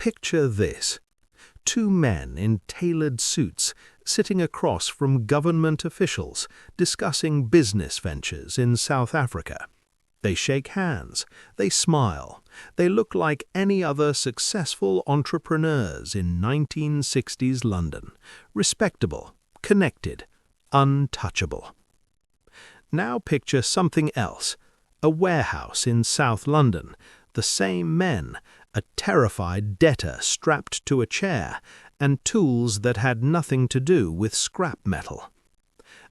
Picture this. Two men in tailored suits sitting across from government officials discussing business ventures in South Africa. They shake hands, they smile, they look like any other successful entrepreneurs in 1960s London, respectable, connected, untouchable. Now picture something else, a warehouse in South London, the same men, a terrified debtor strapped to a chair, and tools that had nothing to do with scrap metal.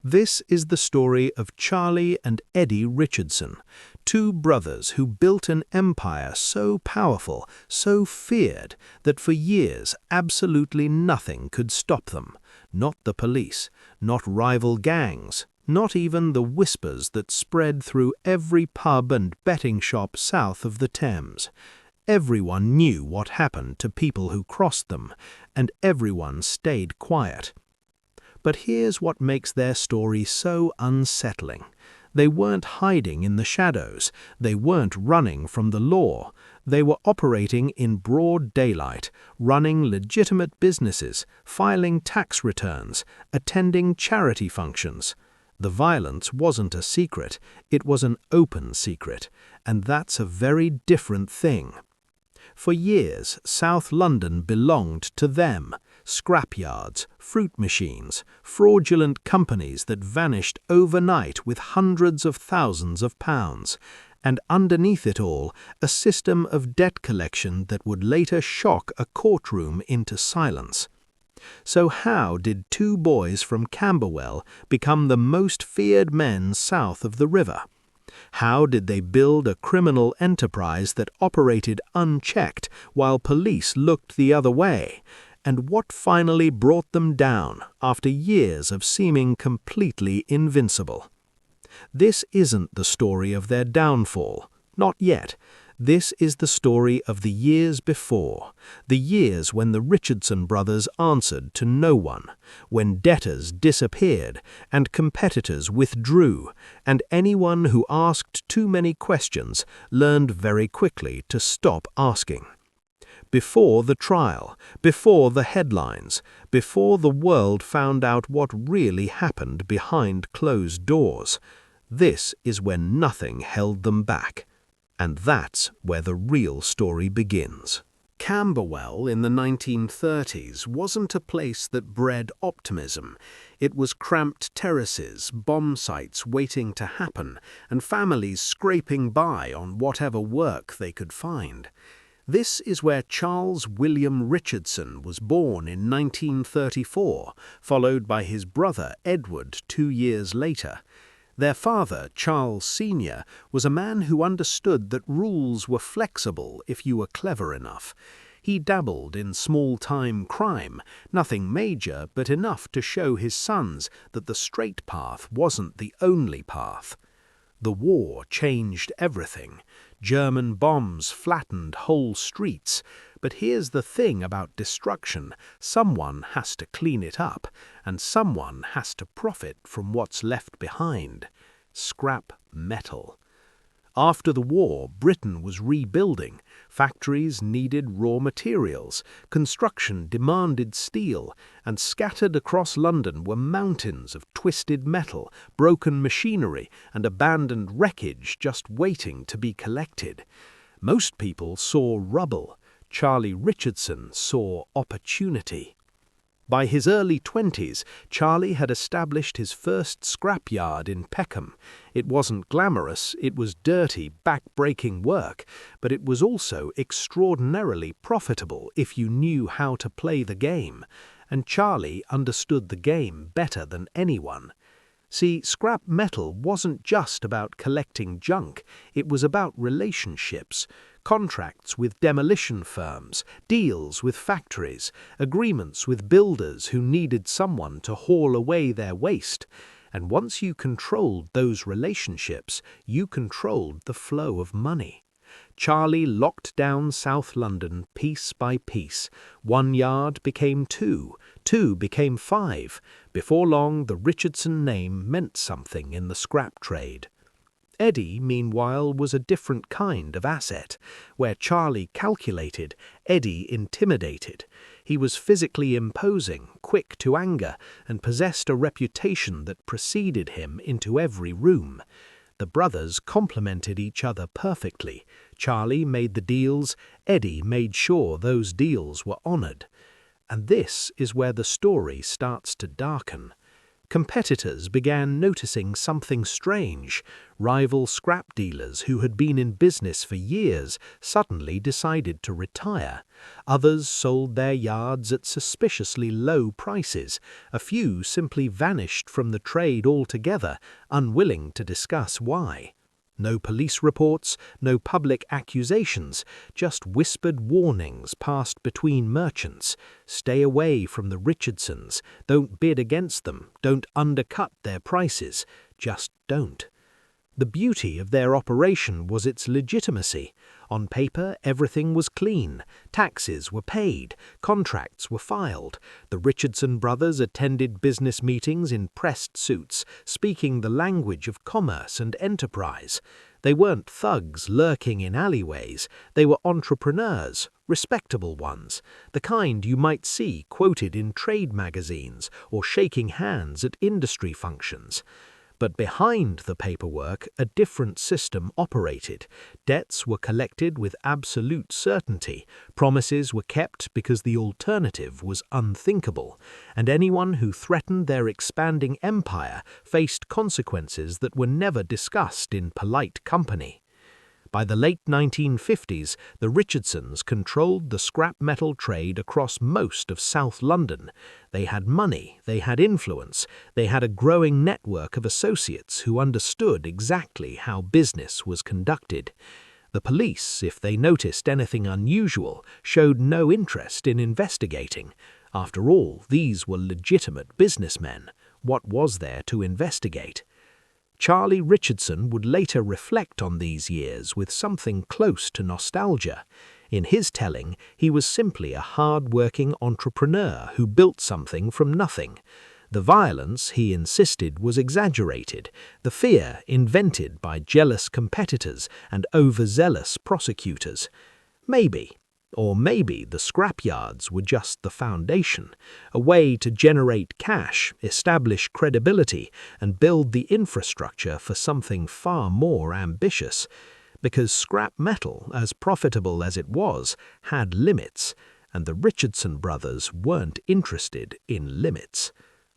This is the story of Charlie and Eddie Richardson, two brothers who built an empire so powerful, so feared, that for years absolutely nothing could stop them. Not the police, not rival gangs, not even the whispers that spread through every pub and betting shop south of the Thames. Everyone knew what happened to people who crossed them, and everyone stayed quiet. But here's what makes their story so unsettling. They weren't hiding in the shadows, they weren't running from the law. They were operating in broad daylight, running legitimate businesses, filing tax returns, attending charity functions. The violence wasn't a secret, it was an open secret, and that's a very different thing. For years, South London belonged to them. Scrapyards, fruit machines, fraudulent companies that vanished overnight with hundreds of thousands of pounds, and underneath it all, a system of debt collection that would later shock a courtroom into silence. So how did two boys from Camberwell become the most feared men south of the river? How did they build a criminal enterprise that operated unchecked while police looked the other way? And what finally brought them down after years of seeming completely invincible? This isn't the story of their downfall, not yet. This is the story of the years before, the years when the Richardson brothers answered to no one, when debtors disappeared and competitors withdrew, and anyone who asked too many questions learned very quickly to stop asking. Before the trial, before the headlines, before the world found out what really happened behind closed doors, this is when nothing held them back. And that's where the real story begins. Camberwell in the 1930s wasn't a place that bred optimism. It was cramped terraces, bomb sites waiting to happen, and families scraping by on whatever work they could find. This is where Charles William Richardson was born in 1934, followed by his brother Edward 2 years later. Their father, Charles Sr., was a man who understood that rules were flexible if you were clever enough. He dabbled in small-time crime, nothing major but enough to show his sons that the straight path wasn't the only path. The war changed everything. German bombs flattened whole streets. But here's the thing about destruction. Someone has to clean it up, and someone has to profit from what's left behind. Scrap metal. After the war, Britain was rebuilding. Factories needed raw materials, construction demanded steel, and scattered across London were mountains of twisted metal, broken machinery, and abandoned wreckage just waiting to be collected. Most people saw rubble. Charlie Richardson saw opportunity. By his early 20s, Charlie had established his first scrapyard in Peckham. It wasn't glamorous, it was dirty, back-breaking work, but it was also extraordinarily profitable if you knew how to play the game. And Charlie understood the game better than anyone. See, scrap metal wasn't just about collecting junk, it was about relationships. Contracts with demolition firms, deals with factories, agreements with builders who needed someone to haul away their waste. And once you controlled those relationships, you controlled the flow of money. Charlie locked down South London piece by piece. 1 yard became 2, 2 became 5. Before long, the Richardson name meant something in the scrap trade. Eddie, meanwhile, was a different kind of asset. Where Charlie calculated, Eddie intimidated. He was physically imposing, quick to anger, and possessed a reputation that preceded him into every room. The brothers complemented each other perfectly. Charlie made the deals, Eddie made sure those deals were honored. And this is where the story starts to darken. Competitors began noticing something strange. Rival scrap dealers who had been in business for years suddenly decided to retire. Others sold their yards at suspiciously low prices. A few simply vanished from the trade altogether, unwilling to discuss why. No police reports, no public accusations, just whispered warnings passed between merchants. Stay away from the Richardsons. Don't bid against them. Don't undercut their prices. Just don't. The beauty of their operation was its legitimacy. On paper, everything was clean. Taxes were paid. Contracts were filed. The Richardson brothers attended business meetings in pressed suits, speaking the language of commerce and enterprise. They weren't thugs lurking in alleyways. They were entrepreneurs, respectable ones, the kind you might see quoted in trade magazines or shaking hands at industry functions. But behind the paperwork, a different system operated. Debts were collected with absolute certainty, promises were kept because the alternative was unthinkable, and anyone who threatened their expanding empire faced consequences that were never discussed in polite company. By the late 1950s, the Richardsons controlled the scrap metal trade across most of South London. They had money, they had influence, they had a growing network of associates who understood exactly how business was conducted. The police, if they noticed anything unusual, showed no interest in investigating. After all, these were legitimate businessmen. What was there to investigate? Charlie Richardson would later reflect on these years with something close to nostalgia. In his telling, he was simply a hard-working entrepreneur who built something from nothing. The violence, he insisted, was exaggerated, the fear invented by jealous competitors and overzealous prosecutors. Maybe the scrapyards were just the foundation, a way to generate cash, establish credibility, and build the infrastructure for something far more ambitious. Because scrap metal, as profitable as it was, had limits, and the Richardson brothers weren't interested in limits.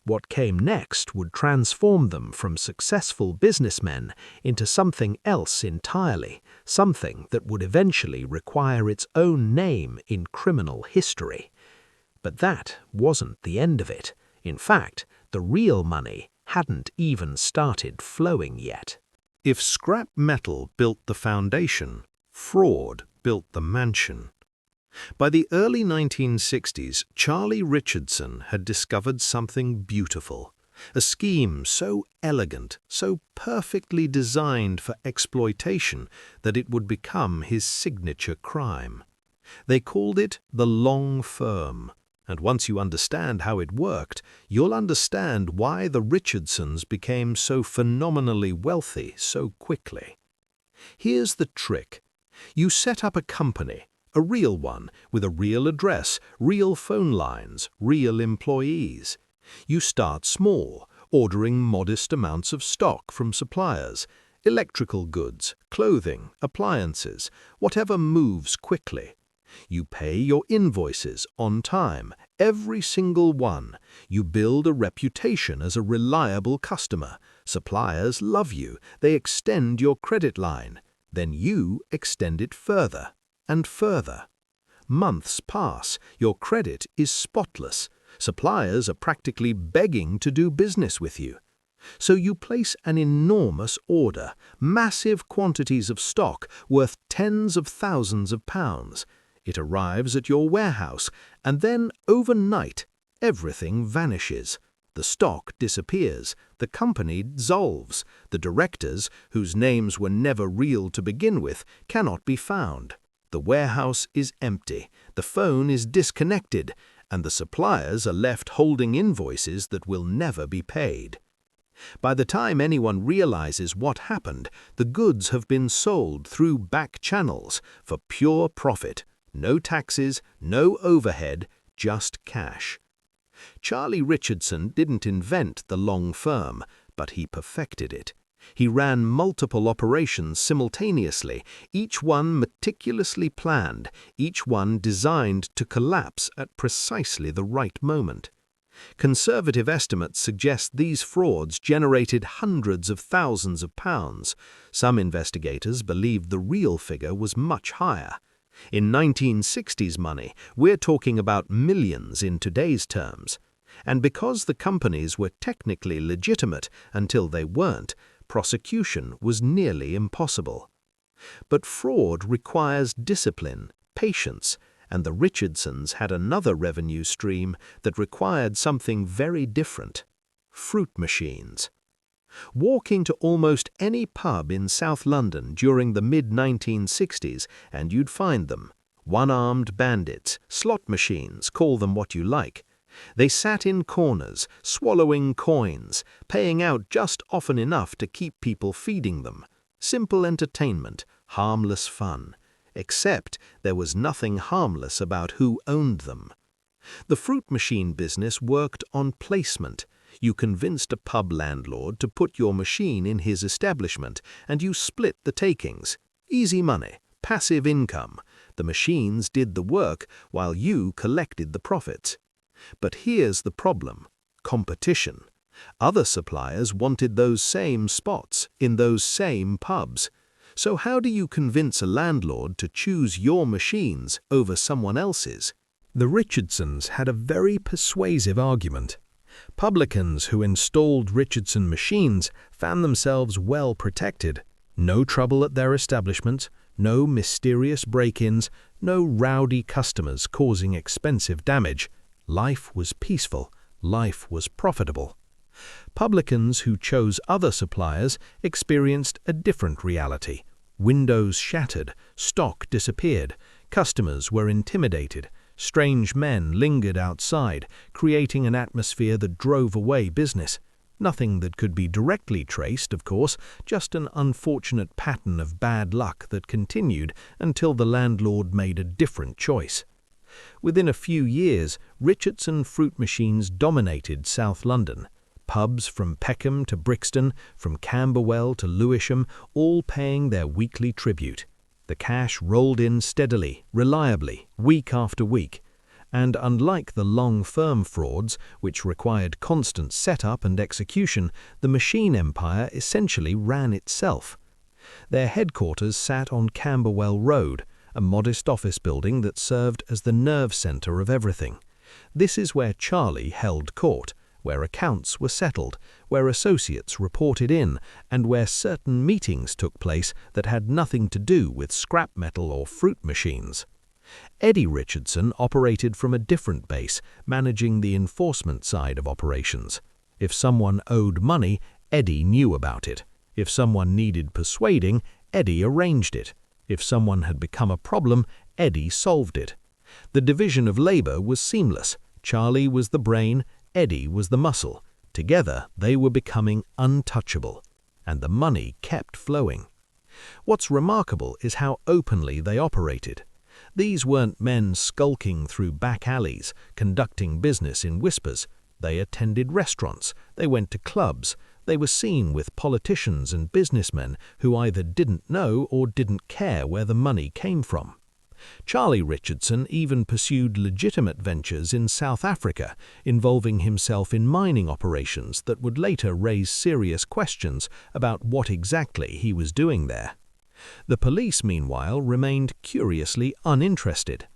What came next would transform them from successful businessmen into something else entirely, something that would eventually require its own name in criminal history. But that wasn't the end of it. In fact, the real money hadn't even started flowing yet. If scrap metal built the foundation, fraud built the mansion. By the early 1960s, Charlie Richardson had discovered something beautiful, a scheme so elegant, so perfectly designed for exploitation that it would become his signature crime. They called it the long firm, and once you understand how it worked, you'll understand why the Richardsons became so phenomenally wealthy so quickly. Here's the trick. You set up a company, a real one, with a real address, real phone lines, real employees. You start small, ordering modest amounts of stock from suppliers, electrical goods, clothing, appliances, whatever moves quickly. You pay your invoices on time, every single one. You build a reputation as a reliable customer. Suppliers love you. They extend your credit line. Then you extend it further and further. Months pass, your credit is spotless. Suppliers are practically begging to do business with you. So you place an enormous order, massive quantities of stock worth tens of thousands of pounds. It arrives at your warehouse, and then overnight, everything vanishes. The stock disappears, the company dissolves, the directors, whose names were never real to begin with, cannot be found. The warehouse is empty, the phone is disconnected, and the suppliers are left holding invoices that will never be paid. By the time anyone realizes what happened, the goods have been sold through back channels for pure profit. No taxes, no overhead, just cash. Charlie Richardson didn't invent the long firm, but he perfected it. He ran multiple operations simultaneously, each one meticulously planned, each one designed to collapse at precisely the right moment. Conservative estimates suggest these frauds generated hundreds of thousands of pounds. Some investigators believe the real figure was much higher. In 1960s money, we're talking about millions in today's terms. And because the companies were technically legitimate until they weren't, prosecution was nearly impossible. But fraud requires discipline, patience, and the Richardsons had another revenue stream that required something very different: fruit machines. Walk into almost any pub in South London during the mid-1960s and you'd find them. One-armed bandits, slot machines, call them what you like. They sat in corners, swallowing coins, paying out just often enough to keep people feeding them. Simple entertainment, harmless fun. Except there was nothing harmless about who owned them. The fruit machine business worked on placement. You convinced a pub landlord to put your machine in his establishment, and you split the takings. Easy money, passive income. The machines did the work while you collected the profits. But here's the problem: competition. Other suppliers wanted those same spots in those same pubs. So how do you convince a landlord to choose your machines over someone else's? The Richardsons had a very persuasive argument. Publicans who installed Richardson machines found themselves well protected. No trouble at their establishments, no mysterious break-ins, no rowdy customers causing expensive damage. Life was peaceful, life was profitable. Publicans who chose other suppliers experienced a different reality. Windows shattered, stock disappeared, customers were intimidated, strange men lingered outside, creating an atmosphere that drove away business. Nothing that could be directly traced, of course, just an unfortunate pattern of bad luck that continued until the landlord made a different choice. Within a few years, Richardson fruit machines dominated South London. Pubs from Peckham to Brixton, from Camberwell to Lewisham, all paying their weekly tribute. The cash rolled in steadily, reliably, week after week. And unlike the long-firm frauds, which required constant setup and execution, the machine empire essentially ran itself. Their headquarters sat on Camberwell Road, a modest office building that served as the nerve center of everything. This is where Charlie held court, where accounts were settled, where associates reported in, and where certain meetings took place that had nothing to do with scrap metal or fruit machines. Eddie Richardson operated from a different base, managing the enforcement side of operations. If someone owed money, Eddie knew about it. If someone needed persuading, Eddie arranged it. If someone had become a problem, Eddie solved it. The division of labor was seamless. Charlie was the brain, Eddie was the muscle. Together, they were becoming untouchable. And the money kept flowing. What's remarkable is how openly they operated. These weren't men skulking through back alleys, conducting business in whispers. They attended restaurants, they went to clubs, they were seen with politicians and businessmen who either didn't know or didn't care where the money came from. Charlie Richardson even pursued legitimate ventures in South Africa, involving himself in mining operations that would later raise serious questions about what exactly he was doing there. The police, meanwhile, remained curiously uninterested.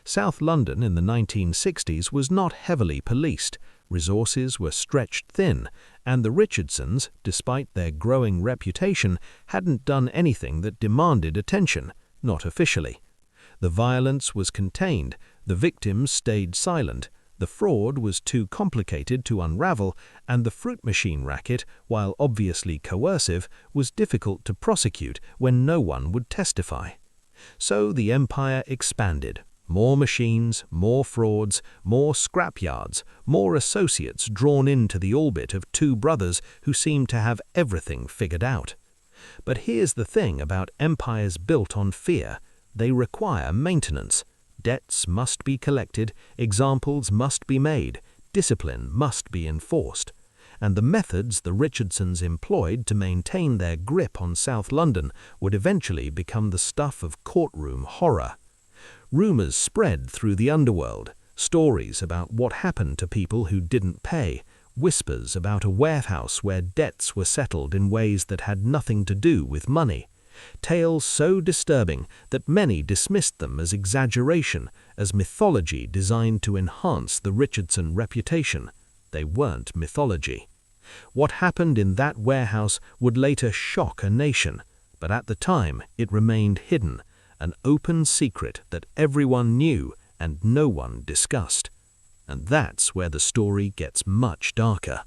South London in the 1960s was not heavily policed, resources were stretched thin, and the Richardsons, despite their growing reputation, hadn't done anything that demanded attention, not officially. The violence was contained, the victims stayed silent, the fraud was too complicated to unravel, and the fruit machine racket, while obviously coercive, was difficult to prosecute when no one would testify. So the empire expanded. More machines, more frauds, more scrapyards, more associates drawn into the orbit of two brothers who seemed to have everything figured out. But here's the thing about empires built on fear. They require maintenance. Debts must be collected, examples must be made, discipline must be enforced. And the methods the Richardsons employed to maintain their grip on South London would eventually become the stuff of courtroom horror. Rumours spread through the underworld, stories about what happened to people who didn't pay, whispers about a warehouse where debts were settled in ways that had nothing to do with money. Tales so disturbing that many dismissed them as exaggeration, as mythology designed to enhance the Richardson reputation. They weren't mythology. What happened in that warehouse would later shock a nation, but at the time it remained hidden, an open secret that everyone knew and no one discussed. And that's where the story gets much darker.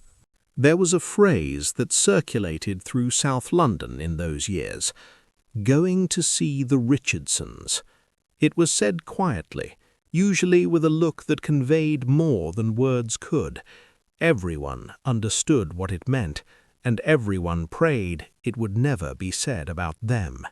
There was a phrase that circulated through South London in those years, "going to see the Richardsons." It was said quietly, usually with a look that conveyed more than words could. Everyone understood what it meant, and everyone prayed it would never be said about them.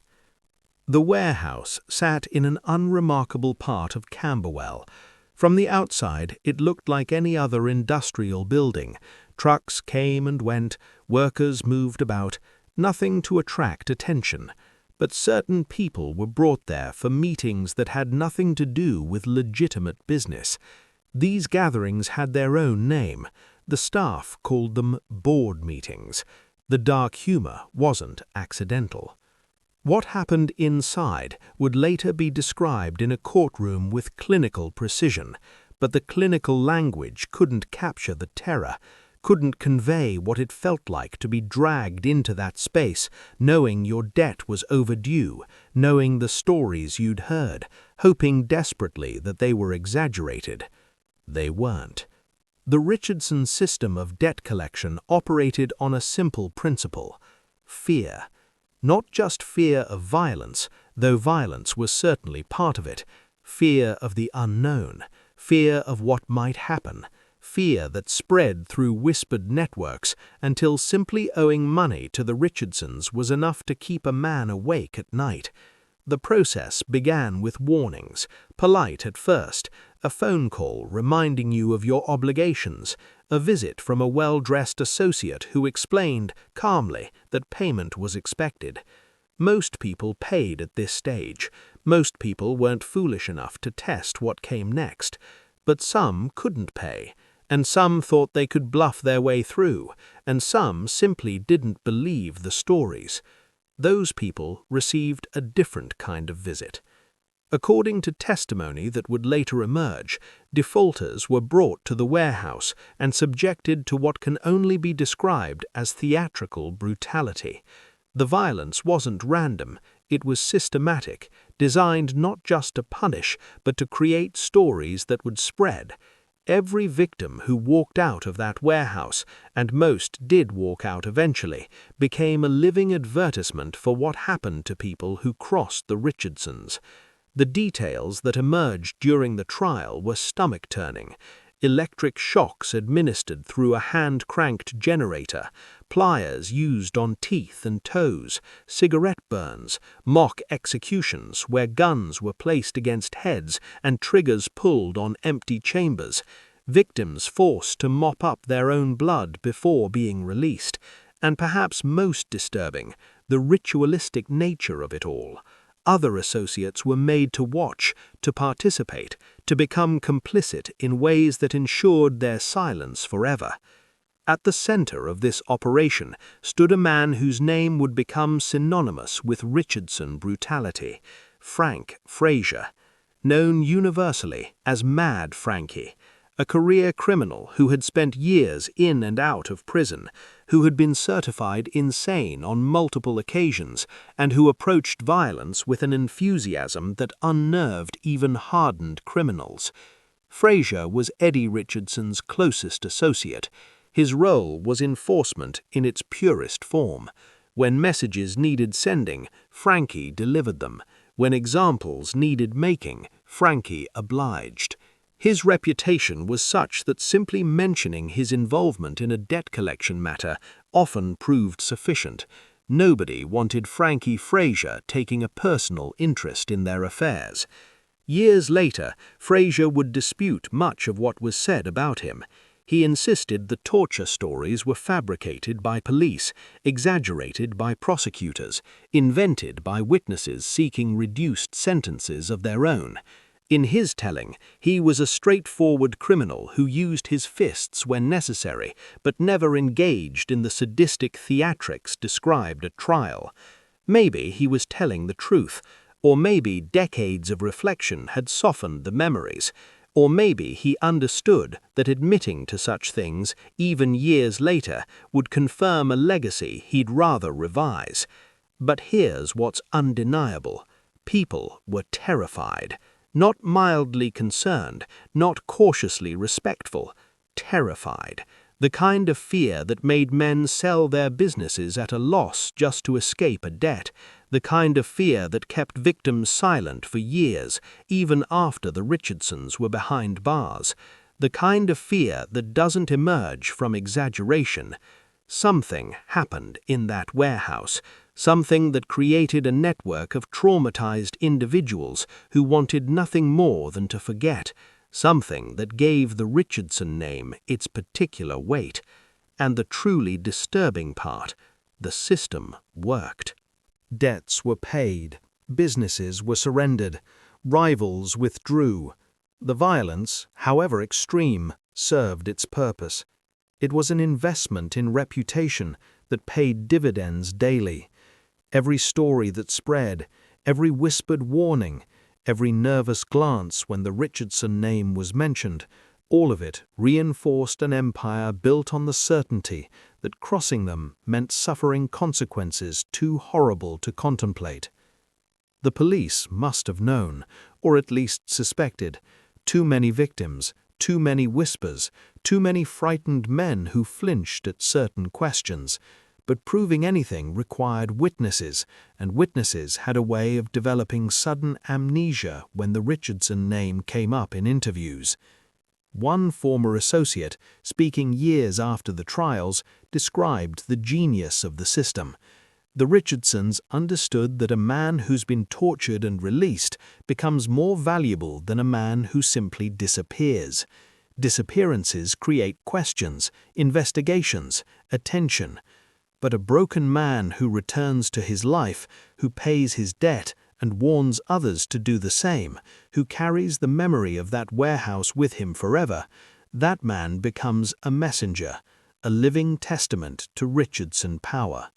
The warehouse sat in an unremarkable part of Camberwell. From the outside, it looked like any other industrial building. Trucks came and went, workers moved about, nothing to attract attention. But certain people were brought there for meetings that had nothing to do with legitimate business. These gatherings had their own name. The staff called them board meetings. The dark humor wasn't accidental. What happened inside would later be described in a courtroom with clinical precision, but the clinical language couldn't capture the terror, couldn't convey what it felt like to be dragged into that space, knowing your debt was overdue, knowing the stories you'd heard, hoping desperately that they were exaggerated. They weren't. The Richardson system of debt collection operated on a simple principle: fear. Not just fear of violence, though violence was certainly part of it, fear of the unknown, fear of what might happen, fear that spread through whispered networks until simply owing money to the Richardsons was enough to keep a man awake at night. The process began with warnings, polite at first, a phone call reminding you of your obligations, a visit from a well-dressed associate who explained calmly that payment was expected. Most people paid at this stage. Most people weren't foolish enough to test what came next. But some couldn't pay, and some thought they could bluff their way through, and some simply didn't believe the stories. Those people received a different kind of visit. According to testimony that would later emerge, defaulters were brought to the warehouse and subjected to what can only be described as theatrical brutality. The violence wasn't random, it was systematic, designed not just to punish, but to create stories that would spread. Every victim who walked out of that warehouse, and most did walk out eventually, became a living advertisement for what happened to people who crossed the Richardsons. The details that emerged during the trial were stomach-turning. Electric shocks administered through a hand-cranked generator, pliers used on teeth and toes, cigarette burns, mock executions where guns were placed against heads and triggers pulled on empty chambers, victims forced to mop up their own blood before being released, and perhaps most disturbing, the ritualistic nature of it all. Other associates were made to watch, to participate, to become complicit in ways that ensured their silence forever. At the center of this operation stood a man whose name would become synonymous with Richardson brutality, Frank Fraser, known universally as Mad Frankie, a career criminal who had spent years in and out of prison, who had been certified insane on multiple occasions, and who approached violence with an enthusiasm that unnerved even hardened criminals. Fraser was Eddie Richardson's closest associate. His role was enforcement in its purest form. When messages needed sending, Frankie delivered them. When examples needed making, Frankie obliged. His reputation was such that simply mentioning his involvement in a debt collection matter often proved sufficient. Nobody wanted Frankie Fraser taking a personal interest in their affairs. Years later, Fraser would dispute much of what was said about him. He insisted the torture stories were fabricated by police, exaggerated by prosecutors, invented by witnesses seeking reduced sentences of their own. In his telling, he was a straightforward criminal who used his fists when necessary, but never engaged in the sadistic theatrics described at trial. Maybe he was telling the truth, or maybe decades of reflection had softened the memories, or maybe he understood that admitting to such things, even years later, would confirm a legacy he'd rather revise. But here's what's undeniable. People were terrified. Not mildly concerned, not cautiously respectful. Terrified. The kind of fear that made men sell their businesses at a loss just to escape a debt. The kind of fear that kept victims silent for years, even after the Richardsons were behind bars. The kind of fear that doesn't emerge from exaggeration. Something happened in that warehouse, something that created a network of traumatized individuals who wanted nothing more than to forget, something that gave the Richardson name its particular weight. And the truly disturbing part, the system worked. Debts were paid, businesses were surrendered, rivals withdrew. The violence, however extreme, served its purpose. It was an investment in reputation that paid dividends daily. Every story that spread, every whispered warning, every nervous glance when the Richardson name was mentioned, all of it reinforced an empire built on the certainty that crossing them meant suffering consequences too horrible to contemplate. The police must have known, or at least suspected, too many victims, too many whispers, too many frightened men who flinched at certain questions. But proving anything required witnesses, and witnesses had a way of developing sudden amnesia when the Richardson name came up in interviews. One former associate, speaking years after the trials, described the genius of the system. The Richardsons understood that a man who's been tortured and released becomes more valuable than a man who simply disappears. Disappearances create questions, investigations, attention. But a broken man who returns to his life, who pays his debt and warns others to do the same, who carries the memory of that warehouse with him forever, that man becomes a messenger, a living testament to Richardson power.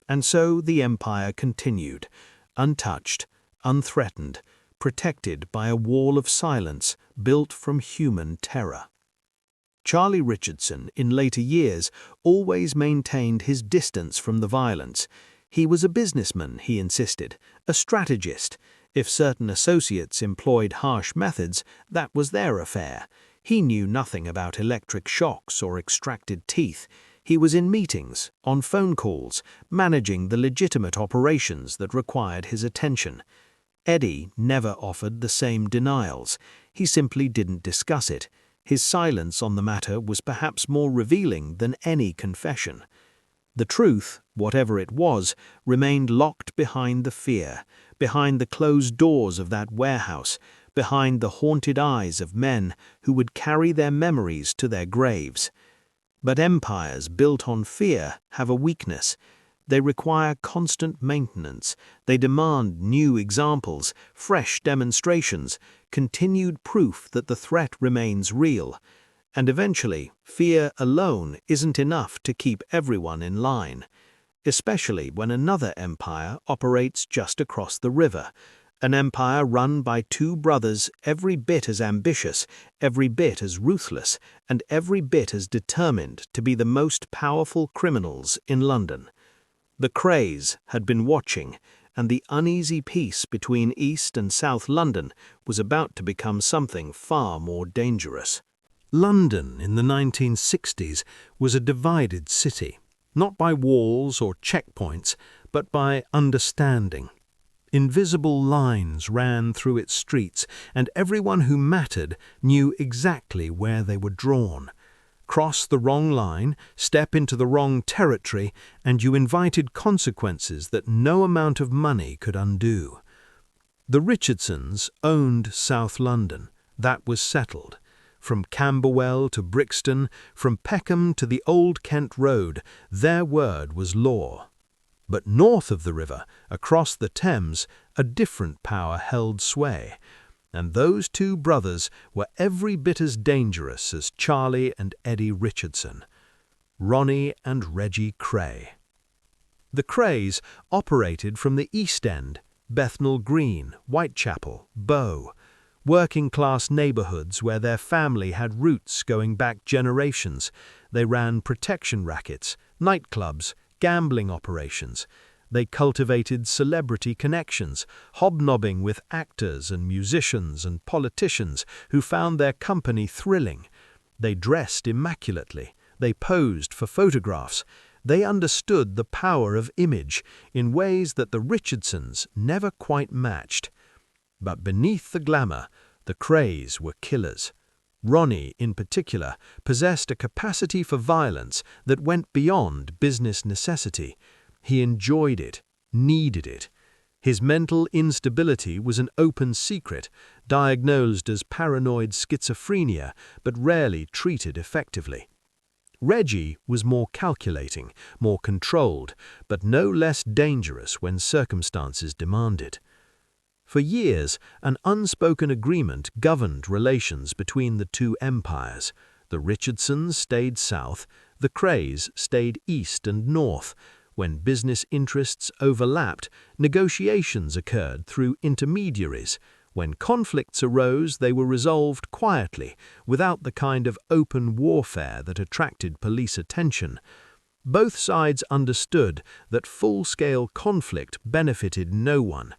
And so the empire continued, untouched, unthreatened, protected by a wall of silence built from human terror. Charlie Richardson, in later years, always maintained his distance from the violence. He was a businessman, he insisted, a strategist. If certain associates employed harsh methods, that was their affair. He knew nothing about electric shocks or extracted teeth. He was in meetings, on phone calls, managing the legitimate operations that required his attention. Eddie never offered the same denials. He simply didn't discuss it. His silence on the matter was perhaps more revealing than any confession. The truth, whatever it was, remained locked behind the fear, behind the closed doors of that warehouse, behind the haunted eyes of men who would carry their memories to their graves. But empires built on fear have a weakness. They require constant maintenance. They demand new examples, fresh demonstrations, continued proof that the threat remains real. And eventually, fear alone isn't enough to keep everyone in line, especially when another empire operates just across the river, an empire run by two brothers every bit as ambitious, every bit as ruthless, and every bit as determined to be the most powerful criminals in London. The Krays had been watching, and the uneasy peace between East and South London was about to become something far more dangerous. London in the 1960s was a divided city, not by walls or checkpoints, but by understanding. Invisible lines ran through its streets, and everyone who mattered knew exactly where they were drawn. Cross the wrong line, step into the wrong territory, and you invited consequences that no amount of money could undo. The Richardsons owned South London. That was settled. From Camberwell to Brixton, from Peckham to the Old Kent Road, their word was law. But north of the river, across the Thames, a different power held sway. And those two brothers were every bit as dangerous as Charlie and Eddie Richardson. Ronnie and Reggie Kray. The Krays operated from the East End, Bethnal Green, Whitechapel, Bow, working-class neighbourhoods where their family had roots going back generations. They ran protection rackets, nightclubs, gambling operations. They cultivated celebrity connections, hobnobbing with actors and musicians and politicians who found their company thrilling. They dressed immaculately. They posed for photographs. They understood the power of image in ways that the Richardsons never quite matched. But beneath the glamour, the Krays were killers. Ronnie, in particular, possessed a capacity for violence that went beyond business necessity. He enjoyed it, needed it. His mental instability was an open secret, diagnosed as paranoid schizophrenia, but rarely treated effectively. Reggie was more calculating, more controlled, but no less dangerous when circumstances demanded. For years, an unspoken agreement governed relations between the two empires. The Richardsons stayed south, the Krays stayed east and north. When business interests overlapped, negotiations occurred through intermediaries. When conflicts arose, they were resolved quietly, without the kind of open warfare that attracted police attention. Both sides understood that full-scale conflict benefited no one.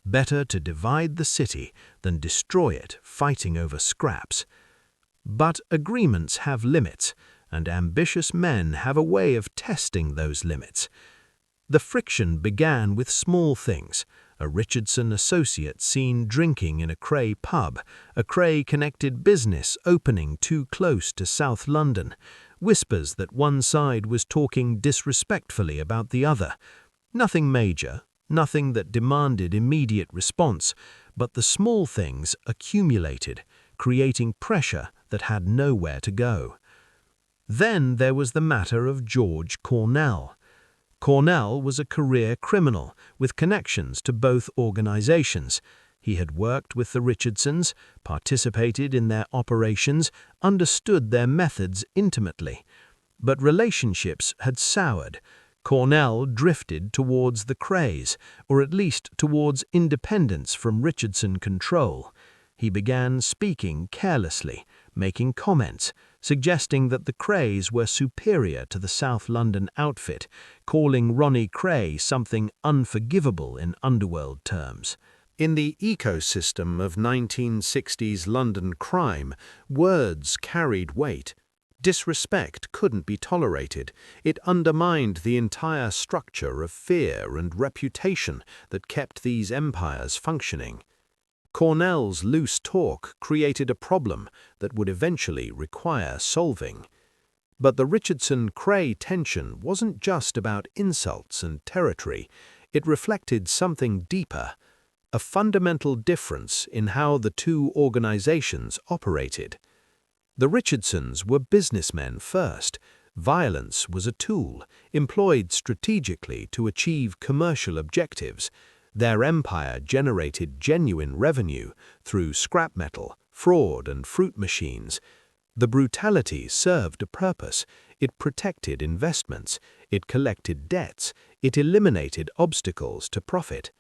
Better to divide the city than destroy it fighting over scraps. But agreements have limits, and ambitious men have a way of testing those limits. The friction began with small things. A Richardson associate seen drinking in a Kray pub, a Kray-connected business opening too close to South London, whispers that one side was talking disrespectfully about the other. Nothing major, nothing that demanded immediate response, but the small things accumulated, creating pressure that had nowhere to go. Then there was the matter of George Cornell. Cornell was a career criminal with connections to both organizations. He had worked with the Richardsons, participated in their operations, understood their methods intimately. But relationships had soured. Cornell drifted towards the Krays, or at least towards independence from Richardson control. He began speaking carelessly, making comments, suggesting that the Krays were superior to the South London outfit, calling Ronnie Kray something unforgivable in underworld terms. In the ecosystem of 1960s London crime, words carried weight. Disrespect couldn't be tolerated. It undermined the entire structure of fear and reputation that kept these empires functioning. Cornell's loose talk created a problem that would eventually require solving. But the Richardson-Kray tension wasn't just about insults and territory. It reflected something deeper, a fundamental difference in how the two organizations operated. The Richardsons were businessmen first. Violence was a tool, employed strategically to achieve commercial objectives. Their empire generated genuine revenue through scrap metal, fraud, and fruit machines. The brutality served a purpose. It protected investments, it collected debts, it eliminated obstacles to profit.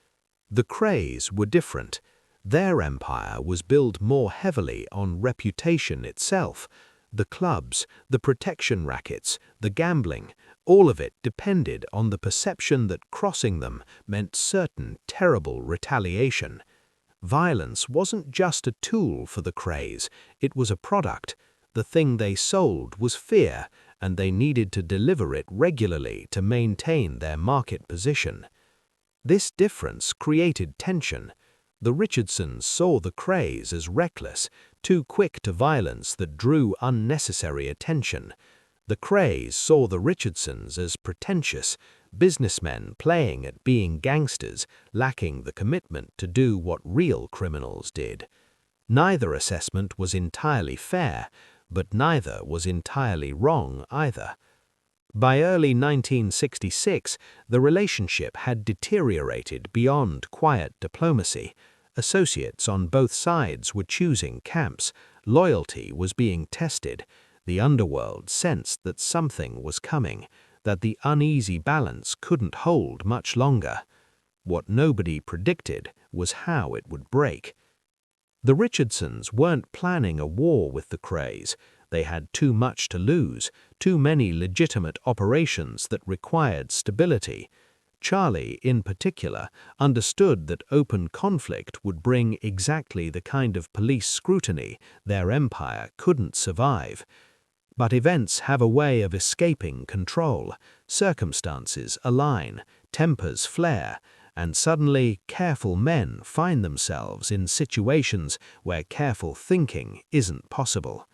The Krays were different. Their empire was built more heavily on reputation itself. The clubs, the protection rackets, the gambling, all of it depended on the perception that crossing them meant certain terrible retaliation. Violence wasn't just a tool for the Krays, it was a product. The thing they sold was fear, and they needed to deliver it regularly to maintain their market position. This difference created tension. The Richardsons saw the Krays as reckless, too quick to violence that drew unnecessary attention. The Krays saw the Richardsons as pretentious, businessmen playing at being gangsters, lacking the commitment to do what real criminals did. Neither assessment was entirely fair, but neither was entirely wrong either. By early 1966, the relationship had deteriorated beyond quiet diplomacy. Associates on both sides were choosing camps, loyalty was being tested, the underworld sensed that something was coming, that the uneasy balance couldn't hold much longer. What nobody predicted was how it would break. The Richardsons weren't planning a war with the Krays. They had too much to lose, too many legitimate operations that required stability. Charlie, in particular, understood that open conflict would bring exactly the kind of police scrutiny their empire couldn't survive. But events have a way of escaping control. Circumstances align, tempers flare, and suddenly careful men find themselves in situations where careful thinking isn't possible.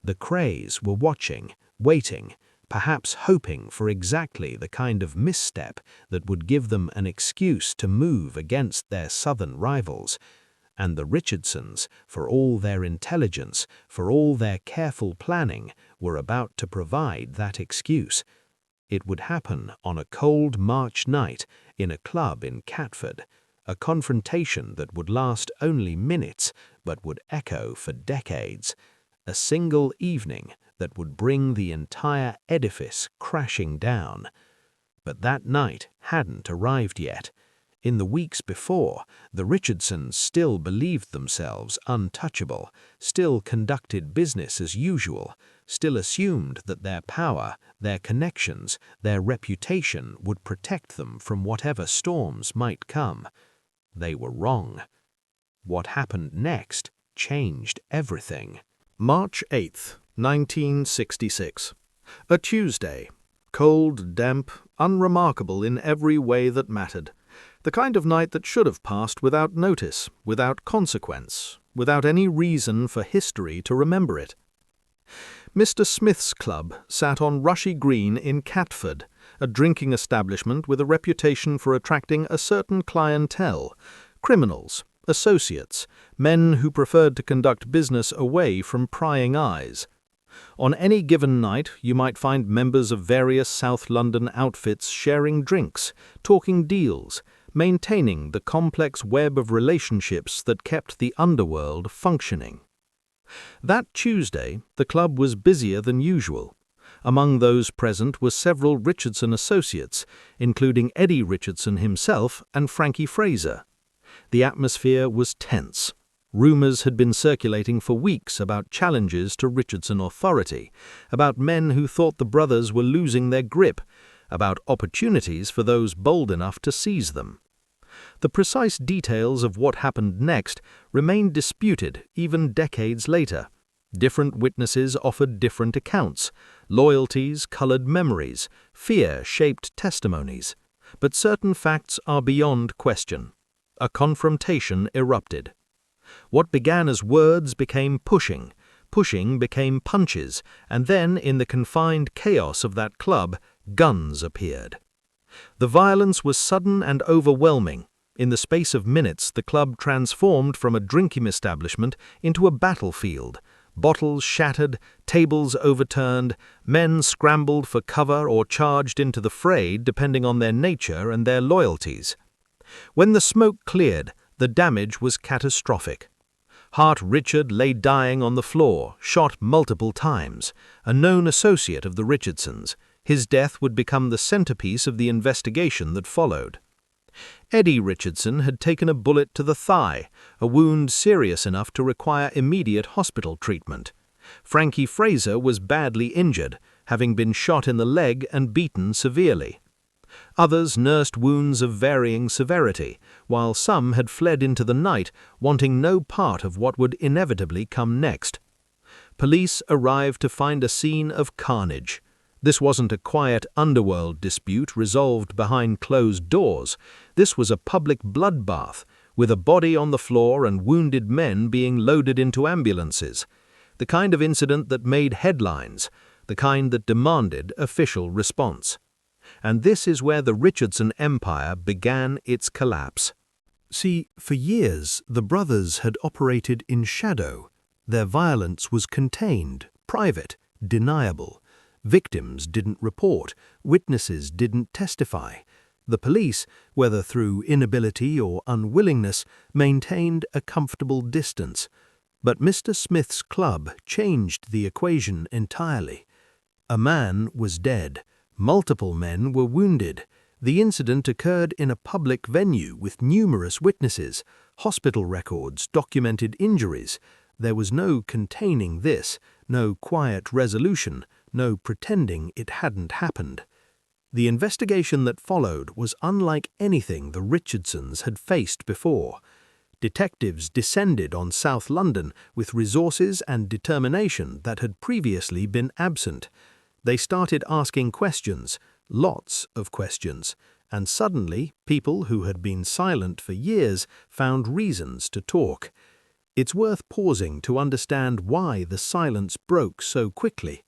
The Krays were watching, waiting, perhaps hoping for exactly the kind of misstep that would give them an excuse to move against their southern rivals. And the Richardsons, for all their intelligence, for all their careful planning, were about to provide that excuse. It would happen on a cold March night in a club in Catford, a confrontation that would last only minutes but would echo for decades. A single evening that would bring the entire edifice crashing down. But that night hadn't arrived yet. In the weeks before, the Richardsons still believed themselves untouchable, still conducted business as usual, still assumed that their power, their connections, their reputation would protect them from whatever storms might come. They were wrong. What happened next changed everything. March 8th, 1966. A Tuesday. Cold, damp, unremarkable in every way that mattered. The kind of night that should have passed without notice, without consequence, without any reason for history to remember it. Mr. Smith's club sat on Rushy Green in Catford, a drinking establishment with a reputation for attracting a certain clientele, criminals, associates, men who preferred to conduct business away from prying eyes. On any given night, you might find members of various South London outfits sharing drinks, talking deals, maintaining the complex web of relationships that kept the underworld functioning. That Tuesday, the club was busier than usual. Among those present were several Richardson associates, including Eddie Richardson himself and Frankie Fraser. The atmosphere was tense. Rumors had been circulating for weeks about challenges to Richardson authority, about men who thought the brothers were losing their grip, about opportunities for those bold enough to seize them. The precise details of what happened next remained disputed even decades later. Different witnesses offered different accounts. Loyalties colored memories. Fear shaped testimonies. But certain facts are beyond question. A confrontation erupted. What began as words became pushing, pushing became punches, and then, in the confined chaos of that club, guns appeared. The violence was sudden and overwhelming. In the space of minutes, the club transformed from a drinking establishment into a battlefield. Bottles shattered, tables overturned, men scrambled for cover or charged into the fray depending on their nature and their loyalties. When the smoke cleared, the damage was catastrophic. Hart Richard lay dying on the floor, shot multiple times, a known associate of the Richardsons. His death would become the centerpiece of the investigation that followed. Eddie Richardson had taken a bullet to the thigh, a wound serious enough to require immediate hospital treatment. Frankie Fraser was badly injured, having been shot in the leg and beaten severely. Others nursed wounds of varying severity, while some had fled into the night, wanting no part of what would inevitably come next. Police arrived to find a scene of carnage. This wasn't a quiet underworld dispute resolved behind closed doors. This was a public bloodbath, with a body on the floor and wounded men being loaded into ambulances. The kind of incident that made headlines, the kind that demanded official response. And this is where the Richardson empire began its collapse. See, for years the brothers had operated in shadow. Their violence was contained, private, deniable. Victims didn't report, witnesses didn't testify. The police, whether through inability or unwillingness, maintained a comfortable distance. But Mr. Smith's club changed the equation entirely. A man was dead. Multiple men were wounded. The incident occurred in a public venue with numerous witnesses, hospital records, documented injuries. There was no containing this, no quiet resolution, no pretending it hadn't happened. The investigation that followed was unlike anything the Richardsons had faced before. Detectives descended on South London with resources and determination that had previously been absent. They started asking questions, lots of questions, and suddenly people who had been silent for years found reasons to talk. It's worth pausing to understand why the silence broke so quickly.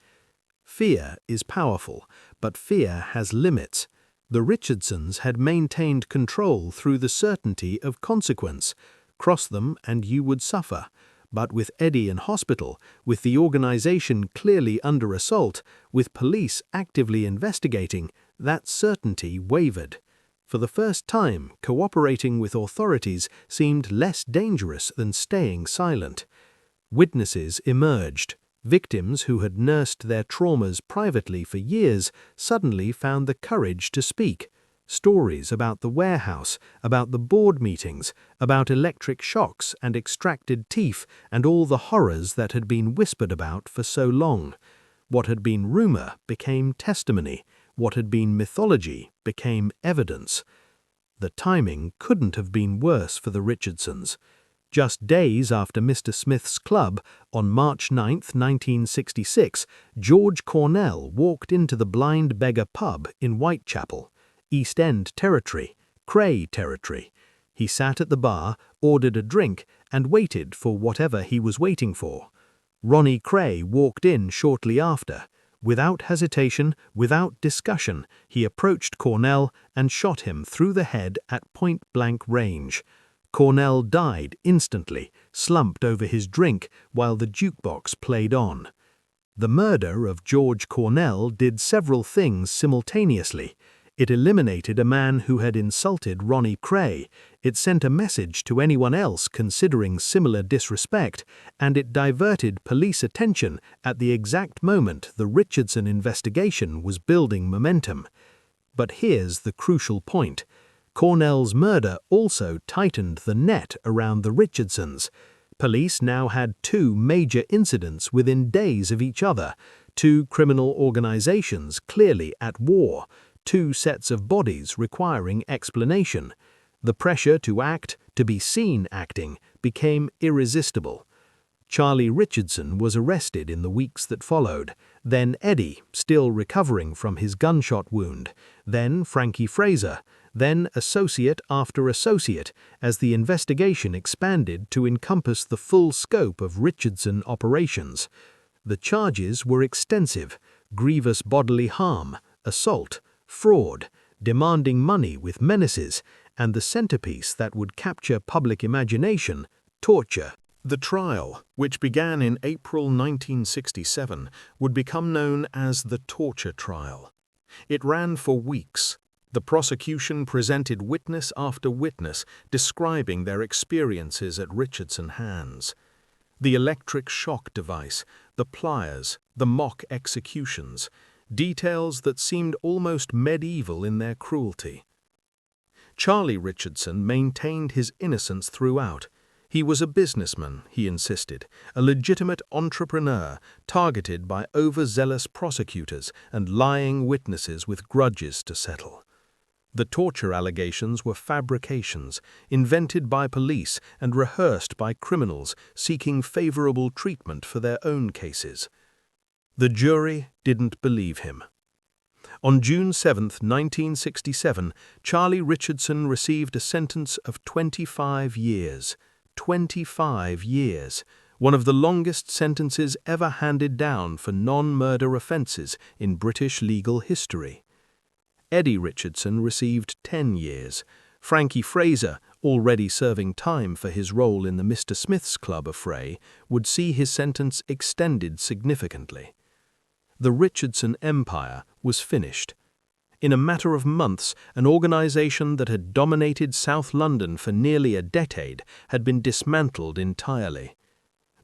Fear is powerful, but fear has limits. The Richardsons had maintained control through the certainty of consequence. Cross them and you would suffer. But with Eddie in hospital, with the organization clearly under assault, with police actively investigating, that certainty wavered. For the first time, cooperating with authorities seemed less dangerous than staying silent. Witnesses emerged. Victims who had nursed their traumas privately for years suddenly found the courage to speak. Stories about the warehouse, about the board meetings, about electric shocks and extracted teeth and all the horrors that had been whispered about for so long. What had been rumor became testimony. What had been mythology became evidence. The timing couldn't have been worse for the Richardsons. Just days after Mr. Smith's club, on March 9, 1966, George Cornell walked into the Blind Beggar pub in Whitechapel, East End territory, Kray territory. He sat at the bar, ordered a drink, and waited for whatever he was waiting for. Ronnie Kray walked in shortly after. Without hesitation, without discussion, he approached Cornell and shot him through the head at point-blank range. Cornell died instantly, slumped over his drink while the jukebox played on. The murder of George Cornell did several things simultaneously. It eliminated a man who had insulted Ronnie Kray, it sent a message to anyone else considering similar disrespect, and it diverted police attention at the exact moment the Richardson investigation was building momentum. But here's the crucial point. Cornell's murder also tightened the net around the Richardsons. Police now had two major incidents within days of each other, two criminal organizations clearly at war, two sets of bodies requiring explanation. The pressure to act, to be seen acting, became irresistible. Charlie Richardson was arrested in the weeks that followed, then Eddie, still recovering from his gunshot wound, then Frankie Fraser, then associate after associate, as the investigation expanded to encompass the full scope of Richardson operations. The charges were extensive: grievous bodily harm, assault, fraud, demanding money with menaces, and the centerpiece that would capture public imagination, torture. The trial, which began in April 1967, would become known as the torture trial. It ran for weeks. The prosecution presented witness after witness describing their experiences at Richardson hands. The electric shock device, the pliers, the mock executions, details that seemed almost medieval in their cruelty. Charlie Richardson maintained his innocence throughout. He was a businessman, he insisted, a legitimate entrepreneur targeted by overzealous prosecutors and lying witnesses with grudges to settle. The torture allegations were fabrications, invented by police and rehearsed by criminals seeking favorable treatment for their own cases. The jury didn't believe him. On June 7, 1967, Charlie Richardson received a sentence of 25 years. 25 years, one of the longest sentences ever handed down for non-murder offences in British legal history. Eddie Richardson received 10 years. Frankie Fraser, already serving time for his role in the Mr. Smith's Club affray, would see his sentence extended significantly. The Richardson empire was finished. In a matter of months, an organisation that had dominated South London for nearly a decade had been dismantled entirely.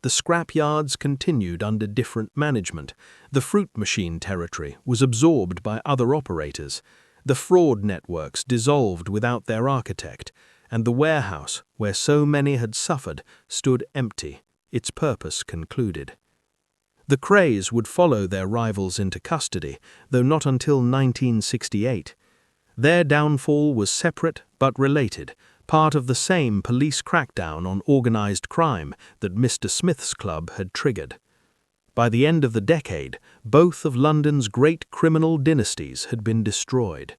The scrapyards continued under different management. The fruit machine territory was absorbed by other operators. The fraud networks dissolved without their architect, and the warehouse, where so many had suffered, stood empty, its purpose concluded. The Krays would follow their rivals into custody, though not until 1968. Their downfall was separate but related, part of the same police crackdown on organised crime that Mr. Smith's Club had triggered. By the end of the decade, both of London's great criminal dynasties had been destroyed.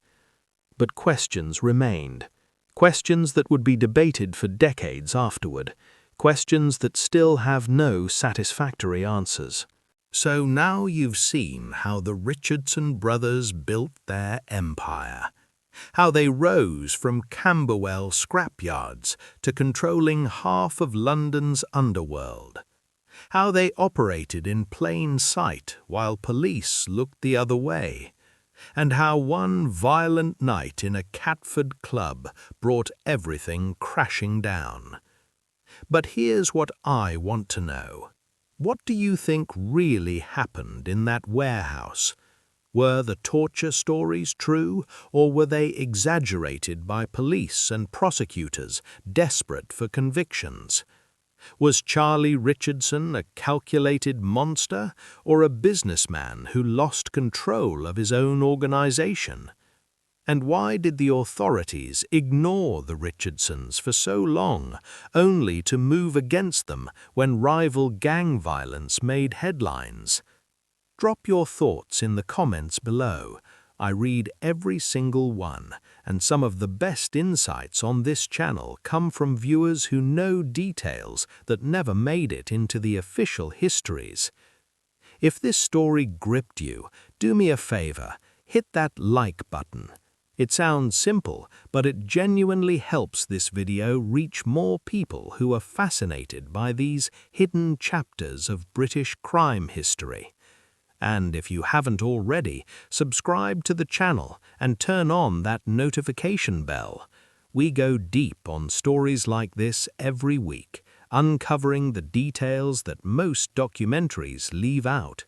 But questions remained. Questions that would be debated for decades afterward. Questions that still have no satisfactory answers. So now you've seen how the Richardson brothers built their empire. How they rose from Camberwell scrapyards to controlling half of London's underworld. How they operated in plain sight while police looked the other way. And how one violent night in a Catford club brought everything crashing down. But here's what I want to know. What do you think really happened in that warehouse? Were the torture stories true, or were they exaggerated by police and prosecutors desperate for convictions? Was Charlie Richardson a calculated monster, or a businessman who lost control of his own organization? And why did the authorities ignore the Richardsons for so long, only to move against them when rival gang violence made headlines? Drop your thoughts in the comments below. I read every single one, and some of the best insights on this channel come from viewers who know details that never made it into the official histories. If this story gripped you, do me a favor, hit that like button. It sounds simple, but it genuinely helps this video reach more people who are fascinated by these hidden chapters of British crime history. And if you haven't already, subscribe to the channel and turn on that notification bell. We go deep on stories like this every week, uncovering the details that most documentaries leave out.